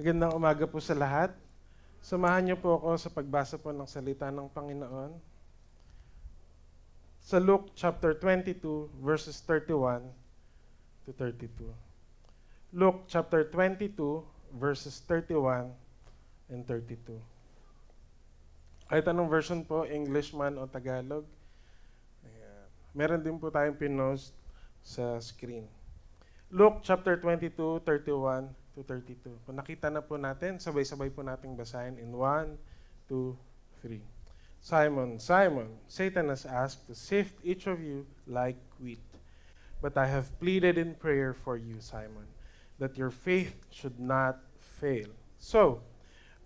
Magandang umaga po sa lahat. Samahan niyo po ako sa pagbasa po ng salita ng Panginoon. Sa Luke chapter 22, verses 31 to 32. Luke chapter 22, verses 31 and 32. Kahit anong version po, English man o Tagalog. Ayan. Meron din po tayong pinost sa screen. Luke chapter 22, 31 to 32. Kung nakita na po natin, sabay-sabay po nating basahin in 1, 2, 3. Simon, Simon, Satan has asked to sift each of you like wheat. But I have pleaded in prayer for you, Simon, that your faith should not fail. So,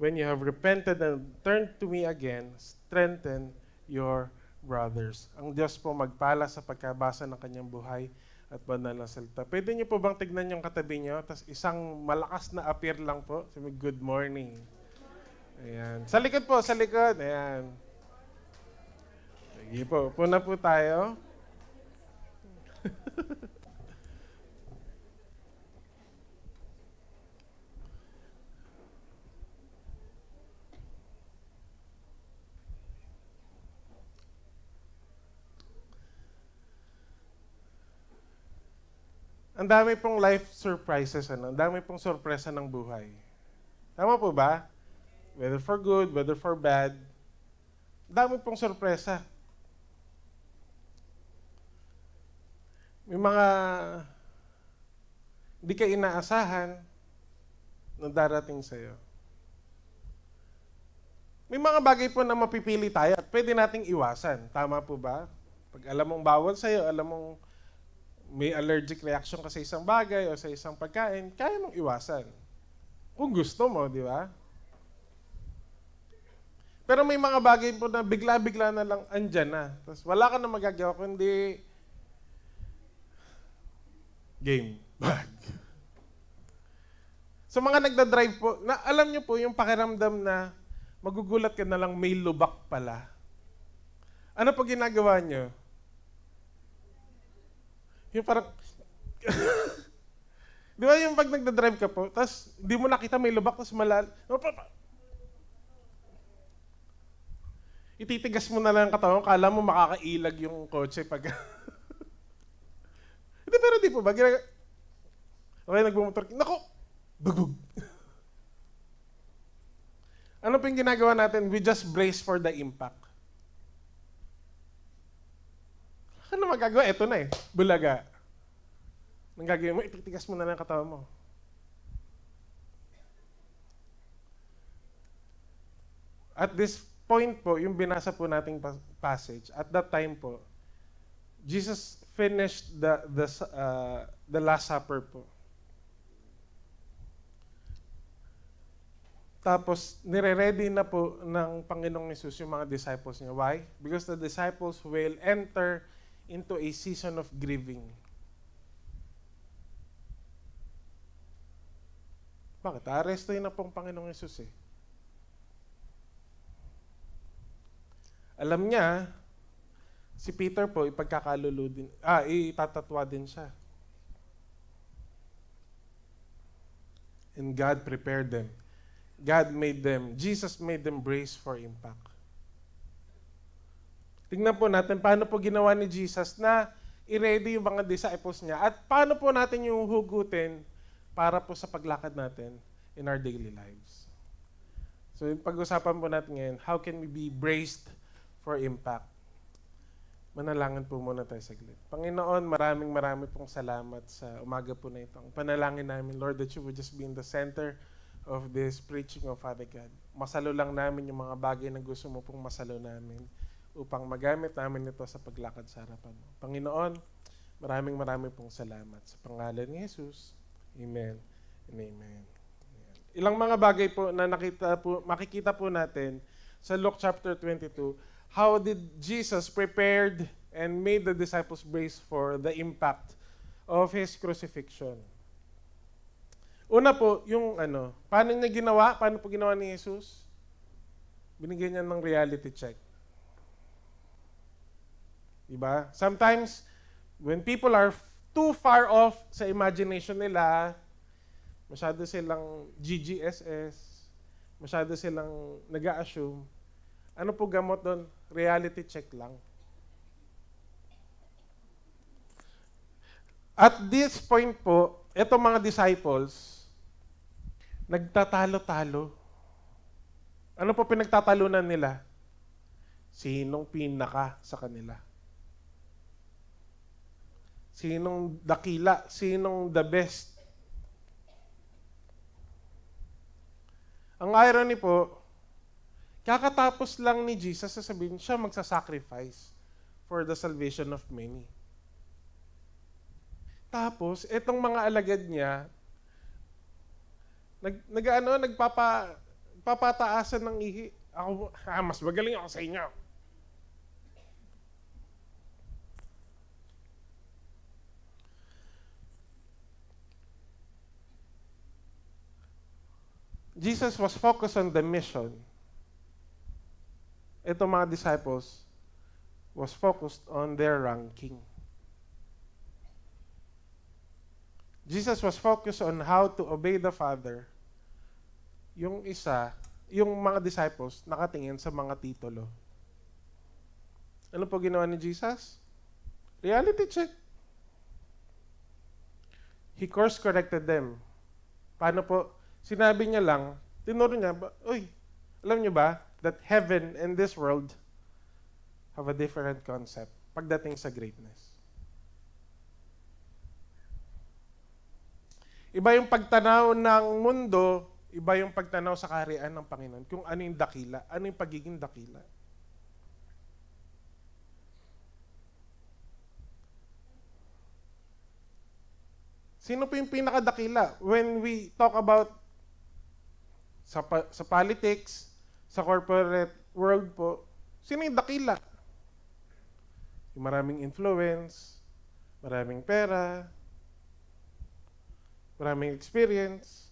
when you have repented and turned to me again, strengthen your brothers. Ang Diyos po magpala sa pagkabasa ng kanyang buhay at banal na salita. Pwede niyo po bang tignan yung katabi niyo, tapos isang malakas na appear lang po, sabi, good morning. Ayan. Sa likod po, sa likod. Ayan. Sige po, puna po tayo. Ang dami pong life surprises, ano? Ang dami pong sorpresa ng buhay. Tama po ba? Whether for good, whether for bad, ang dami pong sorpresa. May mga hindi ka inaasahan na darating sa'yo. May mga bagay po na mapipili tayo at pwede nating iwasan. Tama po ba? Pag alam mong bawal sa'yo, alam mong may allergic reaction ka sa isang bagay o sa isang pagkain, kaya mong iwasan. Kung gusto mo, di ba? Pero may mga bagay po na bigla-bigla na lang andyan na. Tapos wala ka na magagawa kundi game. Bag. Sa mga nagda-drive po, na alam niyo po yung pakiramdam na magugulat ka na lang may lubak pala. Ano po ginagawa niyo? Yung parang, di ba yung pag nagda-drive ka po, tapos di mo nakita may lubak, tapos ititigas mo na lang ang katawan, kala mo makakailag yung kotse pag... Hindi, pero di po ba? Okay, nagbumotor. Naku! Bugug! Ano po yung ginagawa natin? We just brace for the impact. Ano magagawa? Ito na eh. Bulaga. Nang gagawin mo, ititigas mo na lang ang katawan mo. At this point po, yung binasa po nating passage, at that time po, Jesus finished the Last Supper po. Tapos, nire-ready na po ng Panginoong Hesus yung mga disciples niya. Why? Because the disciples will enter into a season of grieving. Bakit? Arestuhin na pong Panginoong Hesus eh. Alam niya, si Peter po, itatatwa din siya. And God prepared them. Jesus made them brace for impact. Tingnan po natin paano po ginawa ni Jesus na i-ready yung mga disciples niya at paano po natin yung hugutin para po sa paglakad natin in our daily lives. So, pag-usapan po natin ngayon, how can we be braced for impact? Manalangin po muna tayo saglit. Panginoon, maraming pong salamat sa umaga po na ito. Ang panalangin namin, Lord, that you would just be in the center of this preaching of Father God. Masalo lang namin yung mga bagay na gusto mo pong masalo namin upang magamit namin ito sa paglakad sa harapan mo. Panginoon, maraming pong salamat. Sa pangalan ni Jesus, Amen and Amen. Ilang mga bagay po na makikita po natin sa Luke chapter 22, how did Jesus prepared and made the disciples brace for the impact of His crucifixion. Una po, yung paano po ginawa ni Jesus? Binigyan niya ng reality check. Diba? Sometimes, when people are too far off sa imagination nila, Masyado silang GGSS, masyado silang nag-a-assume. Ano po gamot doon? Reality check lang. At this point po, etong mga disciples, nagtatalo-talo. Ano po pinagtatalunan nila? Sinong pinaka sa kanila? Sinong dakila? Sinong the best? Ang irony po, kakatapos lang ni Jesus sasabihin siya magsasacrifice for the salvation of many. Tapos, etong mga alagad niya, nagpapataasan ng ihi. Ako, mas magaling ako sa inyo. Jesus was focused on the mission. Itong mga disciples was focused on their ranking. Jesus was focused on how to obey the Father. Yung isa, yung mga disciples, nakatingin sa mga titulo. Ano po ginawa ni Jesus? Reality check. He course-corrected them. Paano po? Sinabi niya lang, tinuro niya, uy, alam niyo ba that heaven and this world have a different concept pagdating sa greatness. Iba yung pagtanaw ng mundo, iba yung pagtanaw sa kaharian ng Panginoon. Kung ano yung dakila, ano yung pagiging dakila. Sino po yung pinakadakila? When we talk about sa politics, sa corporate world po, sino yung dakila? Yung maraming influence, maraming pera, maraming experience.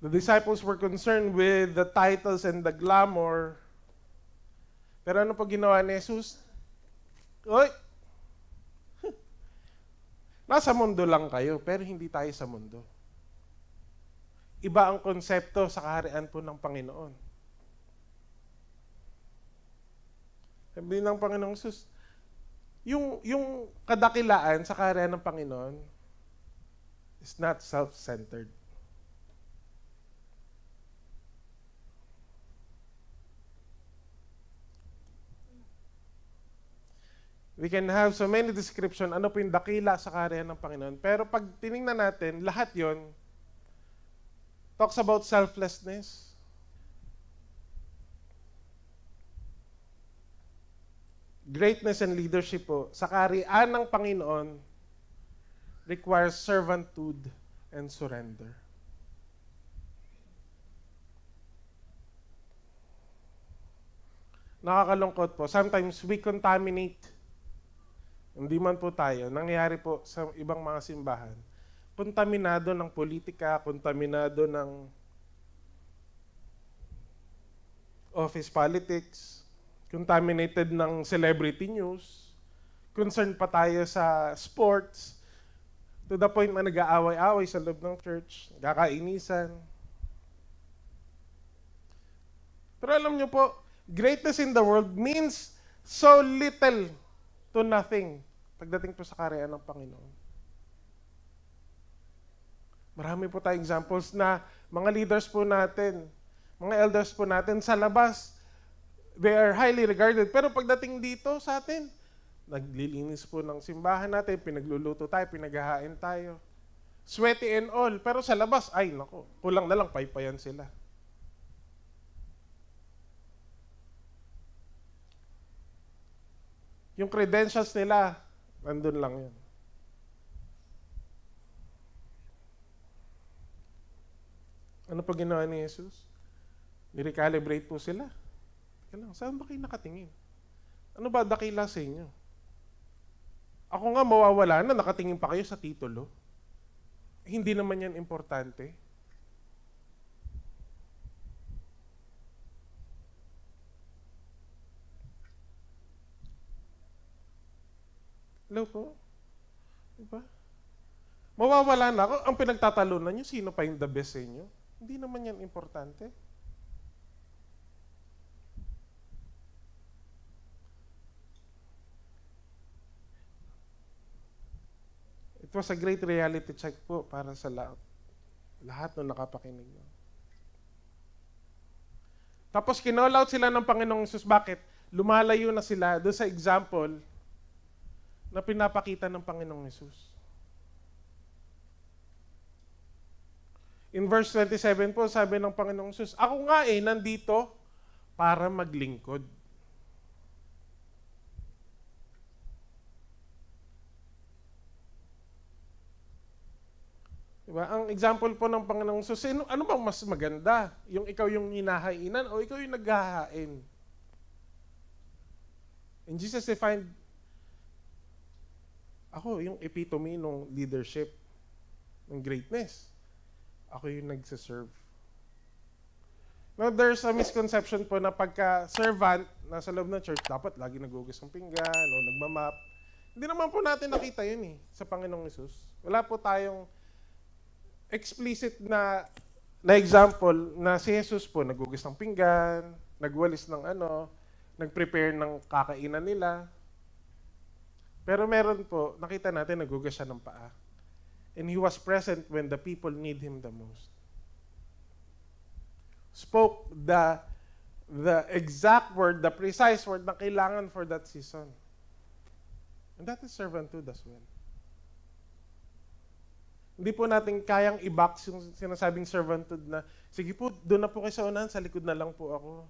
The disciples were concerned with the titles and the glamour. Pero ano po ginawa ni Jesus? Oy! Nasa mundo lang kayo, pero hindi tayo sa mundo. Iba ang konsepto sa kaharian po ng Panginoon. Sabi ng Panginoong Jesus, yung kadakilaan sa kaharian ng Panginoon is not self-centered. We can have so many description, ano po yung dakila sa kaharian ng Panginoon. Pero pag tinignan natin, lahat yon talks about selflessness. Greatness and leadership po sa kaharian ng Panginoon requires servanthood and surrender. Nakakalungkot po. Sometimes we contaminate. Hindi man po tayo. Nangyayari po sa ibang mga simbahan. Kontaminado ng politika, kontaminado ng office politics, contaminated ng celebrity news, concerned pa tayo sa sports, to the point na nag-aaway-away sa loob ng church, kakainisan. Pero alam niyo po, greatness in the world means so little to nothing pagdating po sa kaharian ng Panginoon. Marami po tayong examples na mga leaders po natin, mga elders po natin sa labas, they are highly regarded. Pero pagdating dito sa atin, naglilinis po ng simbahan natin, pinagluluto tayo, pinaghahain tayo. Sweaty and all. Pero sa labas, ay nako, kulang na lang, paypayan sila. Yung credentials nila, nandun lang yun. Ano pa ginawa ni Jesus? Nirecalibrate po sila. Teka lang, saan ba kayo nakatingin? Ano ba dakila sa inyo? Ako nga mawawala na, nakatingin pa kayo sa titulo. Hindi naman yan importante. Hello po? Diba? Mawawala na ako. Ang pinagtatalunan nyo, sino pa yung the best sa inyo? Hindi naman yan importante. It was a great reality check po para sa lahat ng nakapakinig. Tapos kinall out sila ng Panginoong Jesus. Bakit? Lumalayo na sila doon sa example na pinapakita ng Panginoong Jesus. In verse 27 po, sabi ng Panginoong Jesus, ako nga nandito para maglingkod. Diba? Ang example po ng Panginoong Jesus, ano bang mas maganda? Yung ikaw yung hinahainan o ikaw yung naghahain? And Jesus defined, ako yung epitome ng leadership, ng greatness. Ako yung nagsiserve. Now, there's a misconception po na pagka-servant nasa loob ng church, dapat lagi nagugas ng pinggan o nagmamap. Hindi naman po natin nakita yun sa Panginoong Jesus. Wala po tayong explicit na example na si Jesus po nagugas ng pinggan, nagwalis ng nag-prepare ng kakainan nila. Pero meron po, nakita natin nagugas siya ng paa. And he was present when the people need him the most. Spoke the exact word, the precise word na kailangan for that season. And that is servanthood as well. Hindi po natin kayang i-box yung sinasabing servanthood na, sige po, doon na po kayo sa unahan, sa likod na lang po ako.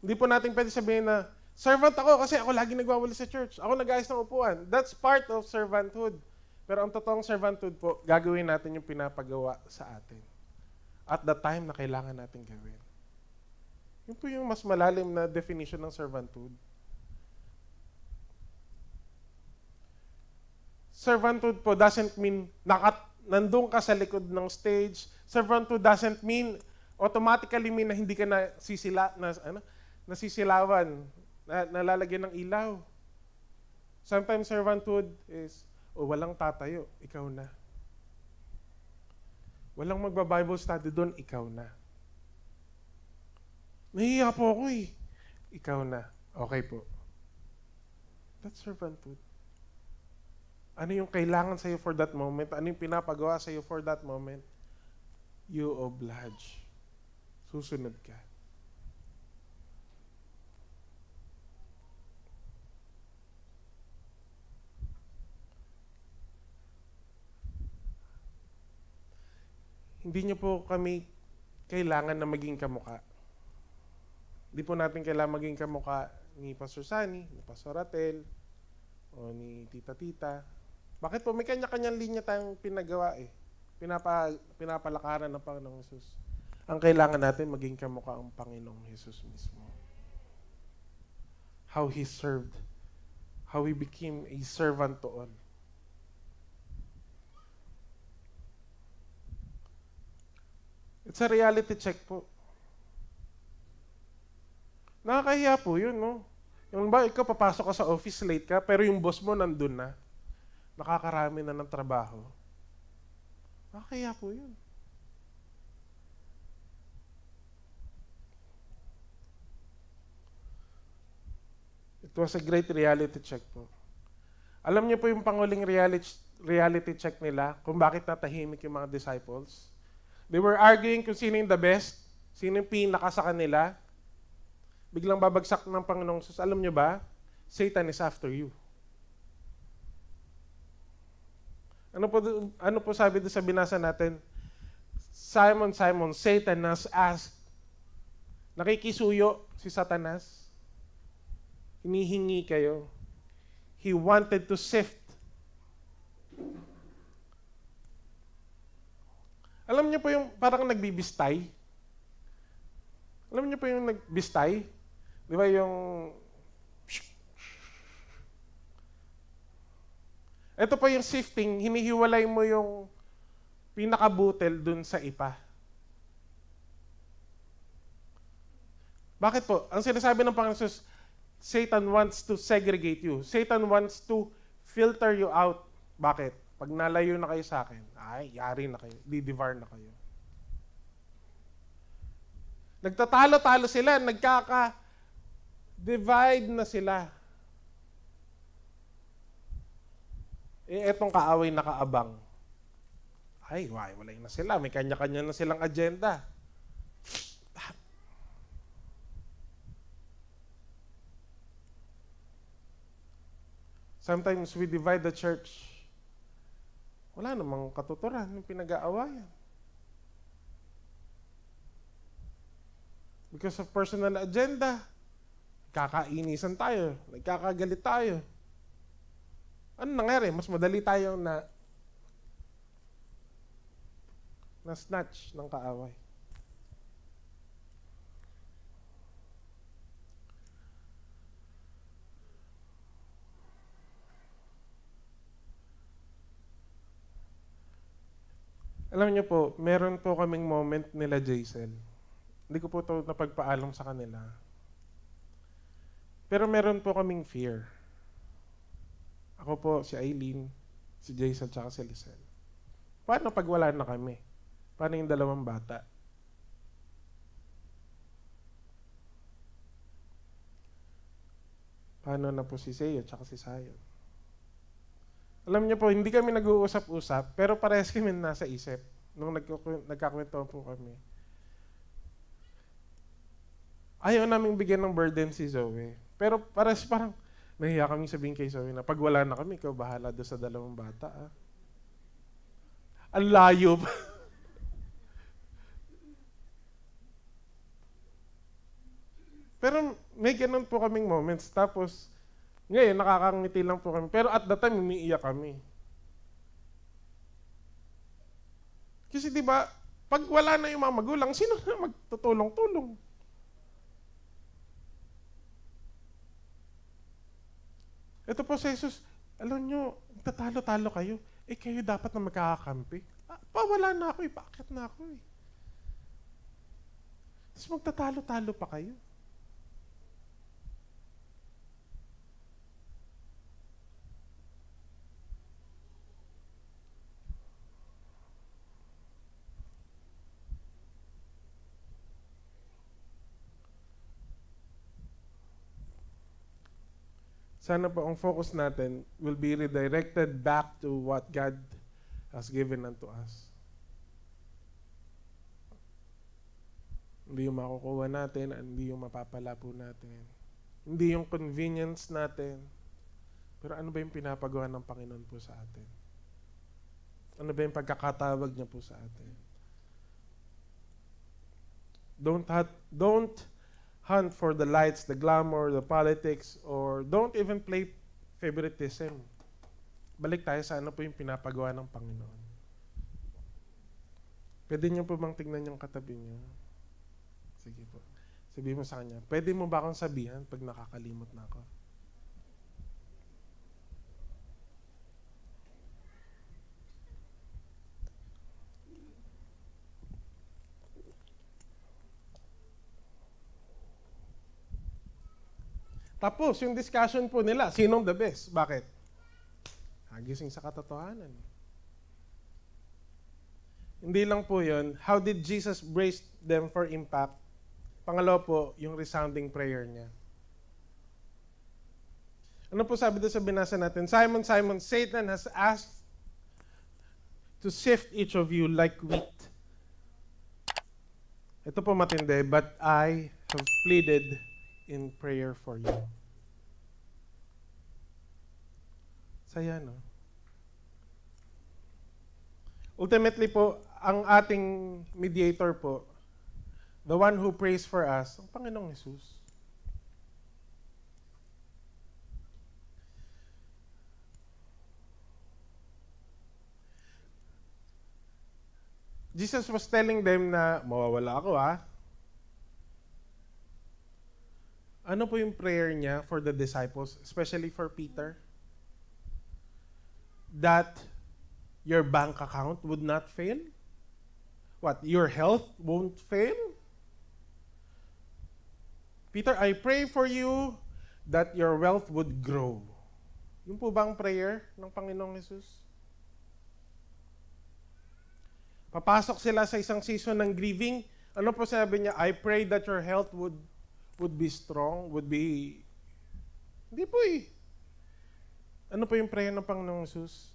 Hindi po natin pwede sabihin na, servant ako kasi ako lagi nagwawali sa church. Ako nag-ayos ng upuan. That's part of servanthood. Pero ang totoong servanthood po, gagawin natin yung pinapagawa sa atin. At the time na kailangan natin gawin. Yun po yung mas malalim na definition ng servanthood. Servanthood po doesn't mean nandun ka sa likod ng stage. Servanthood doesn't mean, automatically mean na hindi ka nasisilawan, nalalagyan ng ilaw. Sometimes servanthood is, walang tatayo, ikaw na. Walang magba-Bible study doon, ikaw na. Nahihiya po ako ikaw na. Okay po. That's servanthood. Ano yung kailangan sa'yo for that moment? Ano yung pinapagawa sa'yo for that moment? You oblige. Susunod ka. Hindi niyo po kami kailangan na maging kamukha. Hindi po natin kailangan maging kamukha ni Pastor Sunny, ni Pastor Ratel, o ni Tita. Bakit po? May kanya-kanyang linya tayong pinagawa Pinapalakaran ng Panginoong Jesus. Ang kailangan natin maging kamukha ang Panginoong Jesus mismo. How He served. How He became a servant to all. It's a reality check po. Nakakahiya po yun, no? Yung ba, ikaw papasok ka sa office, late ka, pero yung boss mo nandun na. Nakakarami na ng trabaho. Nakakahiya po yun. It was a great reality check po. Alam niyo po yung panguling reality check nila kung bakit natahimik yung mga disciples? They were arguing kung sino yung the best, sino yung pinaka sa kanila. Biglang babagsak ng Panginoong Jesus. Alam niyo ba? Satan is after you. Ano po sabi doon sa binasa natin? Simon, Simon, Satan has asked. Nakikisuyo si Satanas. Hinihingi kayo. He wanted to sift. Alam niyo po yung parang nagbibistay? Alam niyo po yung nagbistay? Di ba yung... Ito po yung sifting, hinihiwalay mo yung pinakabutel dun sa ipa. Bakit po? Ang sinasabi ng Panginoon Jesus, Satan wants to segregate you. Satan wants to filter you out. Bakit? Pag nalayo na kayo sa akin, ay, yari na kayo. Di-devour na kayo. Nagtatalo-talo sila, nagkaka-divide na sila. Etong kaaway na kaabang. Ay, wala na sila. May kanya-kanya na silang agenda. Sometimes we divide the church. Wala namang katuturan yung pinag-aawayan. Because of personal agenda, kakainisan tayo, nagkakagalit tayo. Ano nangyari? Mas madali tayong na-snatch ng kaaway. Alam niyo po, meron po kaming moment nila Jaisel. Hindi ko po ito napagpaalam sa kanila. Pero meron po kaming fear. Ako po, si Aileen, si Jaisel, tsaka si Lisel. Paano pag wala na kami? Paano yung dalawang bata? Paano na po si Seo tsaka si Sayon? Alam niyo po, hindi kami nag-uusap-usap, pero parehas kami nasa isip nung nagkakwentuhan po kami. Ayaw naming bigyan ng burden si Zoe. Pero parehas parang, nahiya kami sabihin kay Zoe na pag wala na kami, ikaw bahala doon sa dalawang bata. Ah. Ang layo ba? Pero may ganun po kaming moments. Tapos, ngayon, nakakangiti lang po kami. Pero at that time, umiiyak kami. Kasi di ba, pag wala na yung mga magulang, sino na magtutulong-tulong? Ito po si Jesus, alam nyo, tatalo-talo kayo. Kayo dapat na magkakakampi. Wala na ako, bakit na ako eh. Tapos magtatalo-talo pa kayo. Sana po ang focus natin will be redirected back to what God has given unto us. Hindi yung makukuha natin, hindi yung mapapala po natin. Hindi yung convenience natin. Pero ano ba yung pinapagawa ng Panginoon po sa atin? Ano ba yung pagkakatawag niya po sa atin? Don't hunt for the lights, the glamour, the politics, or don't even play favoritism. Balik tayo sa ano po yung pinapagawa ng Panginoon. Pwede niyo po bang tingnan yung katabi niyo? Sige po. Sabihin mo sa kanya, pwede mo ba akong sabihan pag nakakalimot na ako? Tapos, yung discussion po nila, sinong the best? Bakit? Gising sa katotohanan. Hindi lang po yun. How did Jesus brace them for impact? Pangalawa po, yung resounding prayer niya. Ano po sabi doon sa binasa natin? Simon, Simon, Satan has asked to sift each of you like wheat. Ito po matindi, but I have pleaded in prayer for you. Saya, no? Ultimately po, ang ating mediator po, the one who prays for us, ang Panginoong Jesus. Jesus was telling them na mawawala ako, Ano po yung prayer niya for the disciples, especially for Peter? That your bank account would not fail? What? Your health won't fail? Peter, I pray for you that your wealth would grow. Yun po ba ang prayer ng Panginoong Jesus? Papasok sila sa isang season ng grieving. Ano po sabi niya? I pray that your health would be strong, would be... Hindi po eh. Ano po yung prayer ng Panginoong Jesus?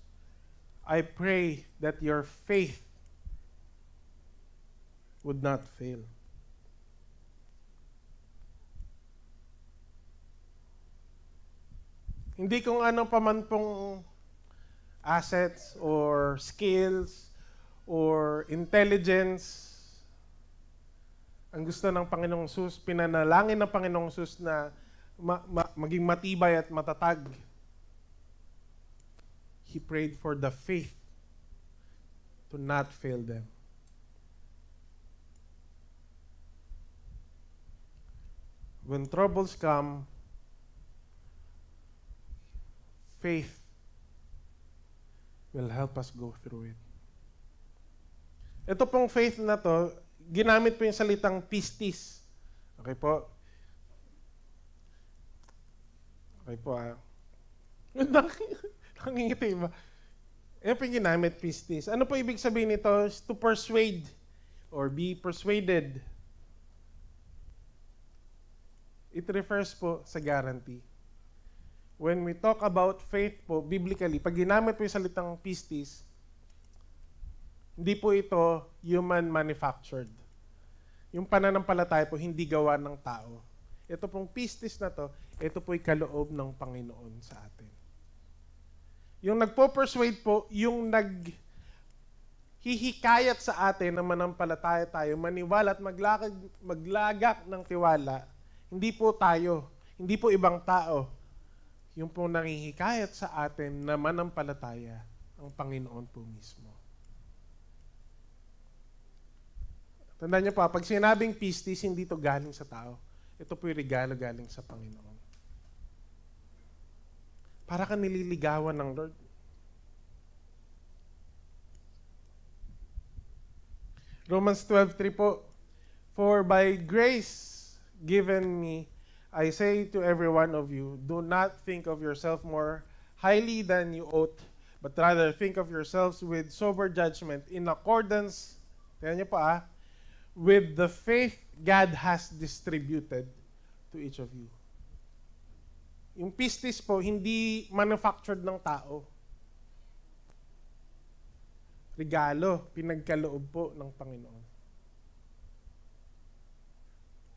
I pray that your faith would not fail. Hindi kung ano pa man pong assets or skills or intelligence ang gusto ng Panginoong Jesus, pinanalangin ng Panginoong Jesus na maging matibay at matatag. He prayed for the faith to not fail them. When troubles come, faith will help us go through it. Ito pong faith na to, ginamit po yung salitang pistis. Okay po? Okay po Nangingiti ba? Yan po yung ginamit, pistis. Ano po ibig sabihin nito? To persuade or be persuaded. It refers po sa guarantee. When we talk about faith po, biblically, pag ginamit po yung salitang pistis, hindi po ito human manufactured. Yung pananampalataya po, hindi gawa ng tao. Ito pong pistis na to, ito po'y kaloob ng Panginoon sa atin. Yung nagpo-persuade po, yung naghihikayat sa atin na manampalataya tayo, maniwala at maglagak ng tiwala, hindi po tayo, hindi po ibang tao. Yung po nanghihikayat sa atin na manampalataya, ang Panginoon po mismo. Tandaan niyo pa, pag sinabing pistis, hindi ito galing sa tao. Ito po yung regalo galing sa Panginoon. Para ka nililigawan ng Lord. Romans 12:3 po, for by grace given me, I say to every one of you, do not think of yourself more highly than you ought, but rather think of yourselves with sober judgment in accordance, tingnan niyo pa with the faith God has distributed to each of you. Yung pistis po, hindi manufactured ng tao. Regalo, pinagkaloob po ng Panginoon.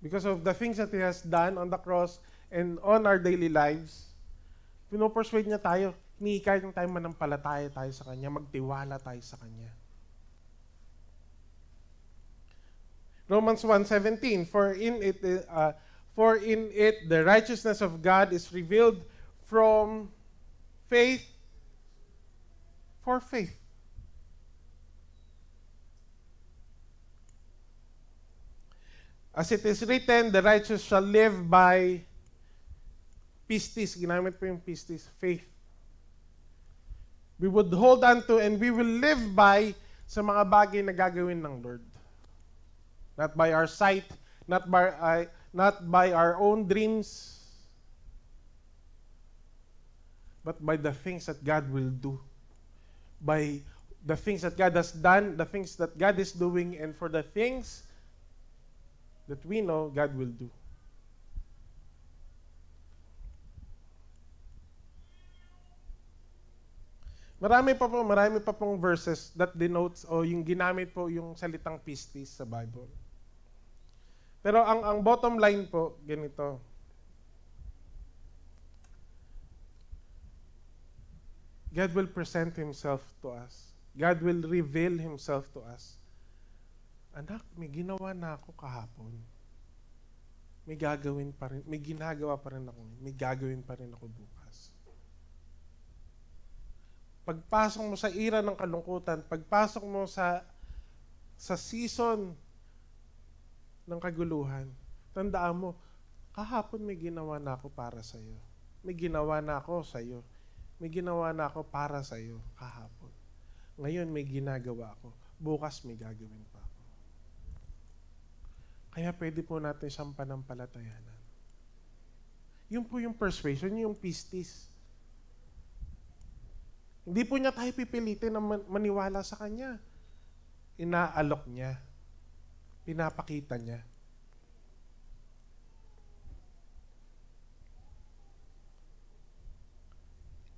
Because of the things that He has done on the cross and on our daily lives, pinopersuade niya tayo, hinihikayat ng tayo manampalataya tayo sa Kanya, magtiwala tayo sa Kanya. Romans 1:17, for in it the righteousness of God is revealed from faith for faith. As it is written, the righteous shall live by pistis. Ginamit po yung pistis, faith. We would hold on to and we will live by sa mga bagay na gagawin ng Lord. Not by our sight, not by our own dreams, but by the things that God will do. By the things that God has done, the things that God is doing, and for the things that we know God will do. Marami pa pong verses that denotes o yung ginamit po yung salitang pistis sa Bible. Pero ang bottom line po, ganito. God will present Himself to us. God will reveal Himself to us. Anak, may ginawa na ako kahapon. May gagawin pa rin, may ginagawa pa rin ako. May gagawin pa rin ako bukas. Pagpasok mo sa era ng kalungkutan, pagpasok mo sa season ng kaguluhan, tandaan mo, kahapon may ginawa na ako para sa iyo. May ginawa na ako sa iyo. May ginawa na ako para sa iyo kahapon. Ngayon may ginagawa ako. Bukas may gagawin pa. Kaya pwede po natin siyang panampalatayanan. Yun po yung persuasion, yung pistis. Hindi po niya tayo pipilitin na maniwala sa Kanya. Inaalok niya. Pinapakita niya.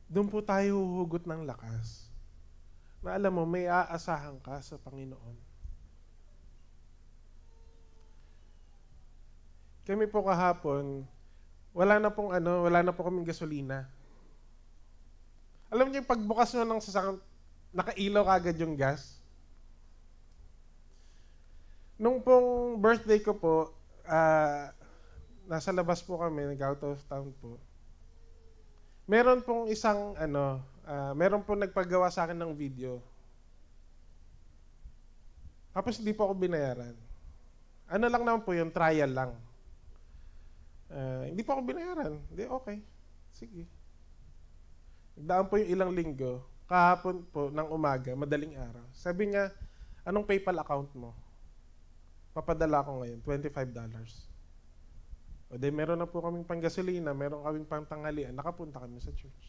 Doon po tayo huhugot ng lakas. Na alam mo, may aasahan ka sa Panginoon. Kami po kahapon, wala na po kaming gasolina. Alam niyo yung pagbukas nyo ng sasakyan, nakailaw kagad yung gas. Nung pong birthday ko po, nasa labas po kami, nag-out of town po. Meron pong meron pong nagpagawa sa akin ng video. Tapos hindi po ako binayaran. Ano lang naman po yun, trial lang. Hindi po ako binayaran. Hindi, okay. Sige. Nagdaan po yung ilang linggo, kahapon po ng umaga, madaling araw. Sabi niya, anong PayPal account mo? Papadala ko ngayon, $25. O di, meron na po kaming panggasolina, meron kaming pangtanghalian, nakapunta kami sa church.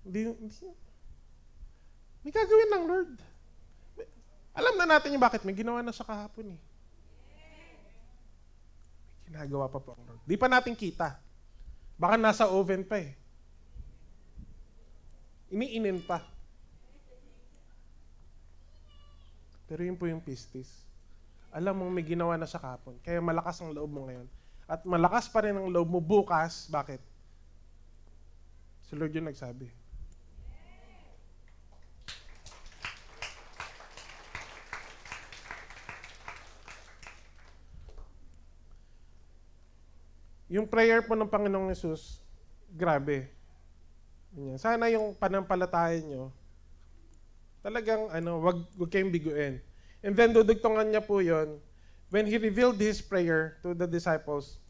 Hindi, may gagawin ng Lord. Alam na natin yung bakit, may ginawa na sa kahapon eh. May ginagawa pa po ang Lord. Di pa natin kita. Baka nasa oven pa eh. Iniinin pa. Pero yun po yung pistis. Alam mo, may ginawa na sa kahapon. Kaya malakas ang loob mo ngayon. At malakas pa rin ang loob mo bukas. Bakit? Si Lord yung nagsabi. Yung prayer po ng Panginoong Yesus, grabe. Sana yung panampalataya nyo, talagang wag kayong biguin. And then dudugtungan niya po yon when He revealed His prayer to the disciples.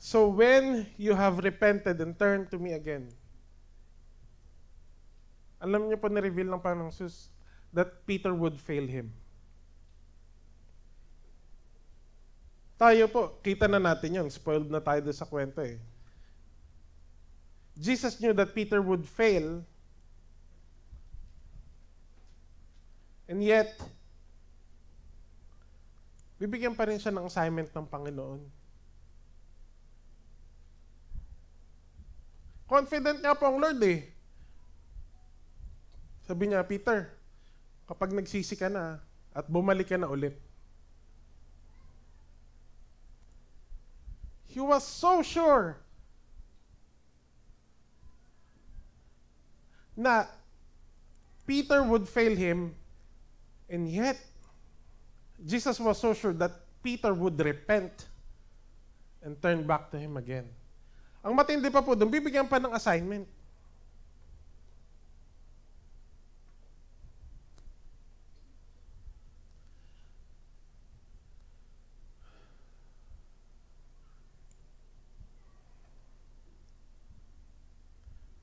So when you have repented and turned to me again. Alam niyo po na-reveal ng Panginoong Jesus that Peter would fail Him. Tayo po, kita na natin yun. Spoiled na tayo doon sa kwento eh. Jesus knew that Peter would fail, and yet, bibigyan pa rin siya ng assignment ng Panginoon. Confident nga po ang Lord eh. Sabi niya, Peter, kapag nagsisi ka na at bumalik ka na ulit. He was so sure na Peter would fail him, and yet Jesus was so sure that Peter would repent and turn back to Him again. Ang matindi pa po doon, bibigyan pa ng assignment.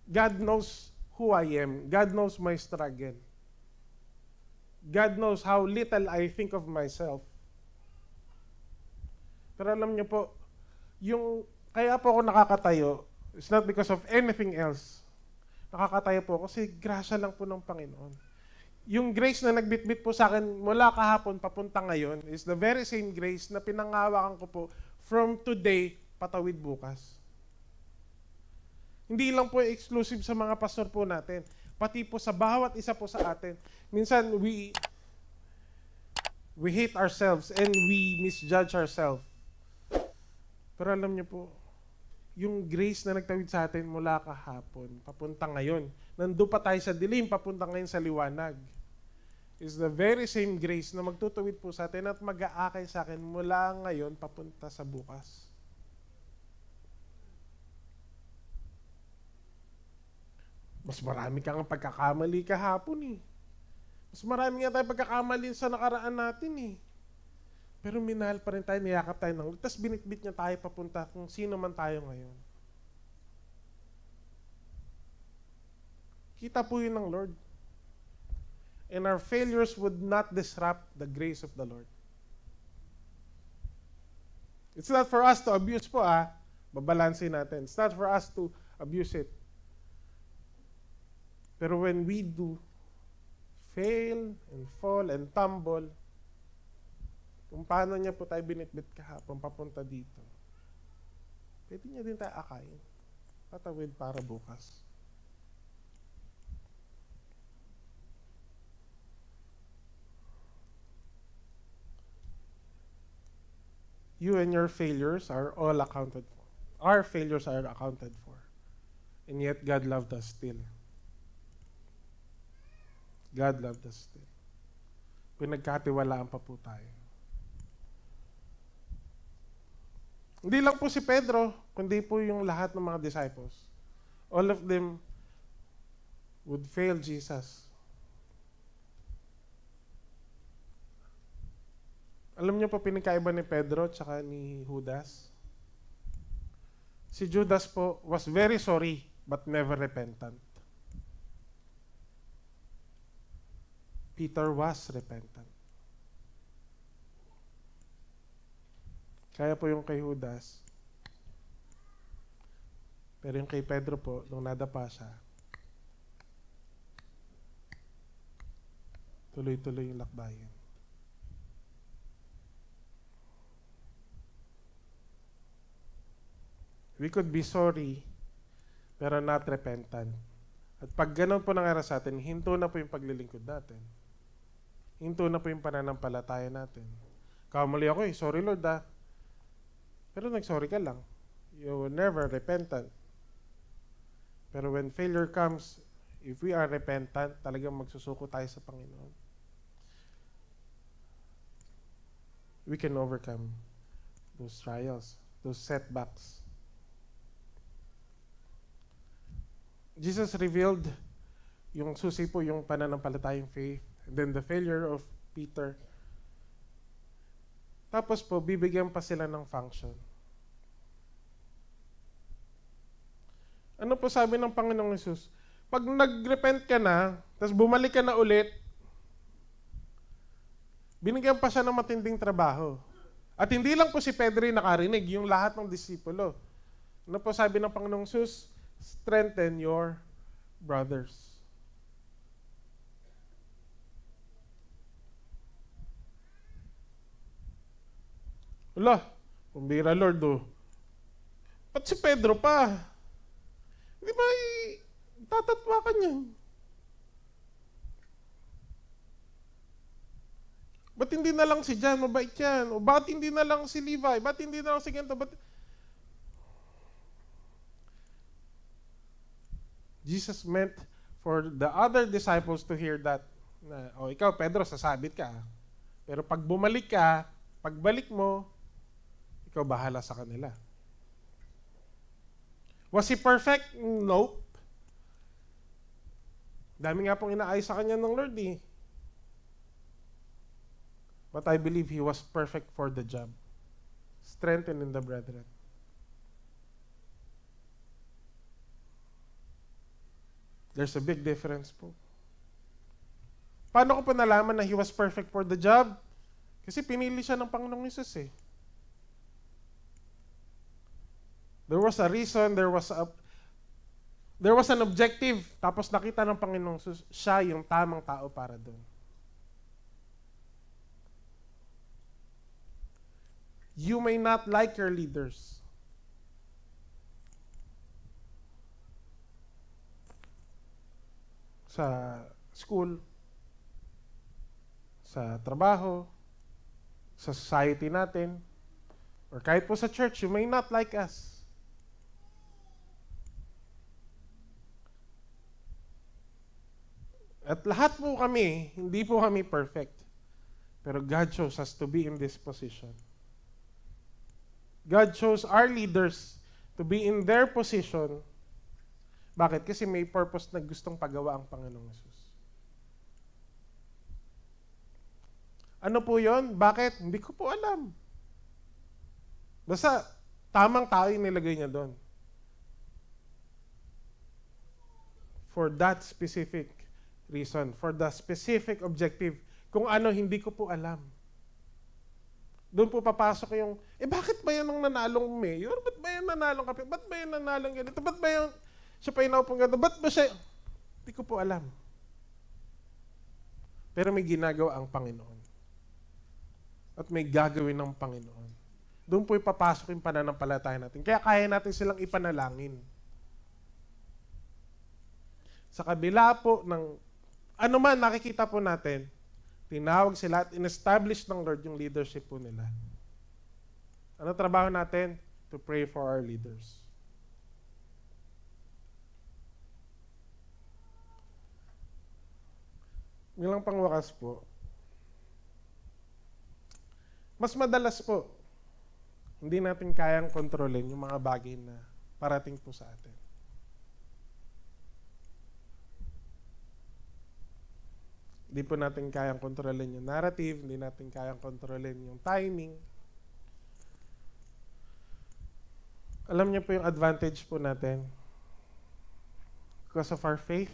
God knows who I am. God knows my struggle. God knows how little I think of myself. Pero alam niyo po, kaya po ako nakakatayo, it's not because of anything else. Nakakatayo po kasi grasya lang po ng Panginoon. Yung grace na nagbitbit po sa akin mula kahapon papunta ngayon is the very same grace na pinangawakan ko po from today patawid bukas. Hindi lang po exclusive sa mga pastor po natin. Pati po sa bawat isa po sa atin. Minsan, we hate ourselves and we misjudge ourselves. Pero alam niyo po, yung grace na nagtawid sa atin mula kahapon, papunta ngayon, nandun pa tayo sa dilim, papunta ngayon sa liwanag, is the very same grace na magtutuwid po sa atin at mag-aakay sa akin mula ngayon papunta sa bukas. Mas marami kang pagkakamali kahapon eh. Mas marami nga tayo pagkakamali sa nakaraan natin eh. Pero minahal pa rin tayo, niyakap tayo ng Lord. Tapos binitbit niya tayo papunta kung sino man tayo ngayon. Kita po yun ng Lord. And our failures would not disrupt the grace of the Lord. It's not for us to abuse po, babalansin natin. It's not for us to abuse it. Pero when we do fail and fall and tumble, kung paano niya po tayo binitbit kahapon papunta dito, pwede niya din tayo akayin. Patawid para bukas. You and your failures are all accounted for. Our failures are accounted for. And yet God loved us still. God loved us still. Pinagkatiwalaan pa po tayo. Hindi lang po si Pedro, kundi po yung lahat ng mga disciples. All of them would fail Jesus. Alam niyo po pinagkaiba ni Pedro at saka ni Judas? Si Judas po was very sorry but never repentant. Peter was repentant. Kaya po yung kay Judas. Pero yung kay Pedro po, nung nadapa siya, tuloy-tuloy yung lakbayin. We could be sorry, pero not repentant. At pag ganun po nangyari sa atin, hinto na po yung paglilingkod natin. Hinto na po yung pananampalataya natin. Kamali ako sorry Lord Pero nag-sorry ka lang. You were never repentant. Pero when failure comes, if we are repentant, talagang magsusuko tayo sa Panginoon. We can overcome those trials, those setbacks. Jesus revealed yung susi po, yung pananampalatayang faith, and then the failure of Peter. Tapos po, bibigyan pa sila ng function. Ano po sabi ng Panginoong Hesus? Pag nag-repent ka na, tapos bumalik ka na ulit, binigyan pa siya ng matinding trabaho. At hindi lang po si Pedro yung nakarinig, yung lahat ng disipulo. Ano po sabi ng Panginoong Hesus? Strengthen your brothers. Wala, kumbira Lord Ba't si Pedro pa? Di ba tatatwa ka niyan? Ba't hindi na lang si John, mabait yan? O ba't hindi na lang si Levi? Ba't hindi na lang si Gento? Jesus meant for the other disciples to hear that. Ikaw, Pedro, sasabit ka. Pero pag bumalik ka, pagbalik mo, ikaw bahala sa kanila. Was he perfect? Nope. Dami nga pong inaayos sa kanya ng Lord But I believe he was perfect for the job. Strengthen in the brethren. There's a big difference po. Paano ko pa nalaman na he was perfect for the job? Kasi pinili siya ng Panginoong Hesus There was a reason, there was an objective, tapos nakita ng Panginoong Hesus, siya yung tamang tao para doon. You may not like your leaders. Sa school, sa trabaho, sa society natin, or kahit po sa church, you may not like us. At lahat po kami, hindi po kami perfect. Pero God chose us to be in this position. God chose our leaders to be in their position. Bakit? Kasi may purpose na gustong pagawa ang Panginoong Hesus. Ano po yon? Bakit? Hindi ko po alam. Basta, tamang tao yung nilagay niya doon. For that specific reason, for the specific objective, kung ano, hindi ko po alam. Doon po papasok yung, bakit ba yan ang nanalong mayor? Ba't ba yan nanalong kape? Ba't ba yan nanalong ganito? Ba't ba yan, siya pa inaupong ganito? Ba't ba siya? Hindi ko po alam. Pero may ginagawa ang Panginoon. At may gagawin ng Panginoon. Doon po ipapasok yung pananampalataya natin. Kaya kaya natin silang ipanalangin. Sa kabila po ng, ano man nakikita po natin, tinawag sila at in-establish ng Lord yung leadership po nila. Ano trabaho natin? To pray for our leaders. Bilang pangwakas po, mas madalas po, hindi natin kayang kontrolin yung mga bagay na parating po sa atin. Hindi po natin kayang kontrolin yung narrative, hindi natin kayang kontrolin yung timing. Alam niyo po yung advantage po natin. Because of our faith,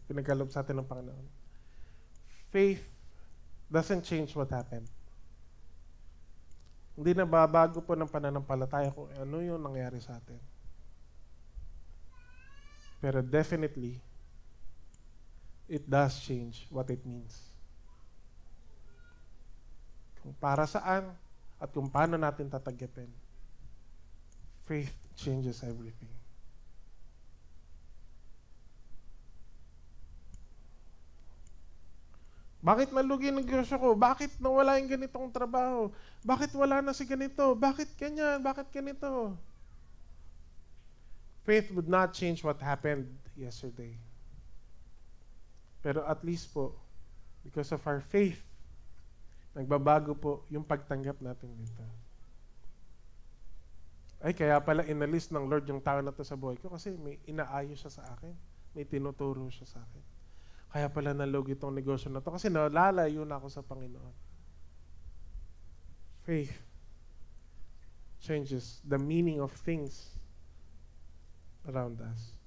pinagkaloob sa atin ng Panginoon. Faith doesn't change what happened. Hindi na babago po ng pananampalataya kung ano yung nangyari sa atin. Pero definitely, it does change what it means. Kung para saan at kung paano natin tatanggapin. Faith changes everything. Bakit nalugi ng negosyo ko? Bakit nawala yung ganitong trabaho? Bakit wala na si ganito? Bakit ganyan? Bakit ganito? Faith would not change what happened yesterday. Pero at least po, because of our faith, nagbabago po yung pagtanggap natin dito. Ay, kaya pala inalis ng Lord yung tao na to sa buhay ko kasi may inaayos siya sa akin. May tinuturo siya sa akin. Kaya pala nalugi itong negosyo na to kasi nalalayo na ako sa Panginoon. Faith changes the meaning of things around us.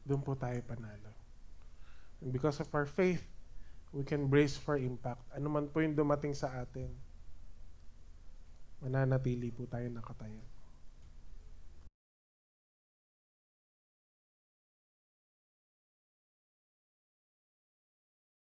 Doon po tayo panalo. And because of our faith, we can brace for impact. Ano man po yung dumating sa atin, mananatili po tayo nakatayo.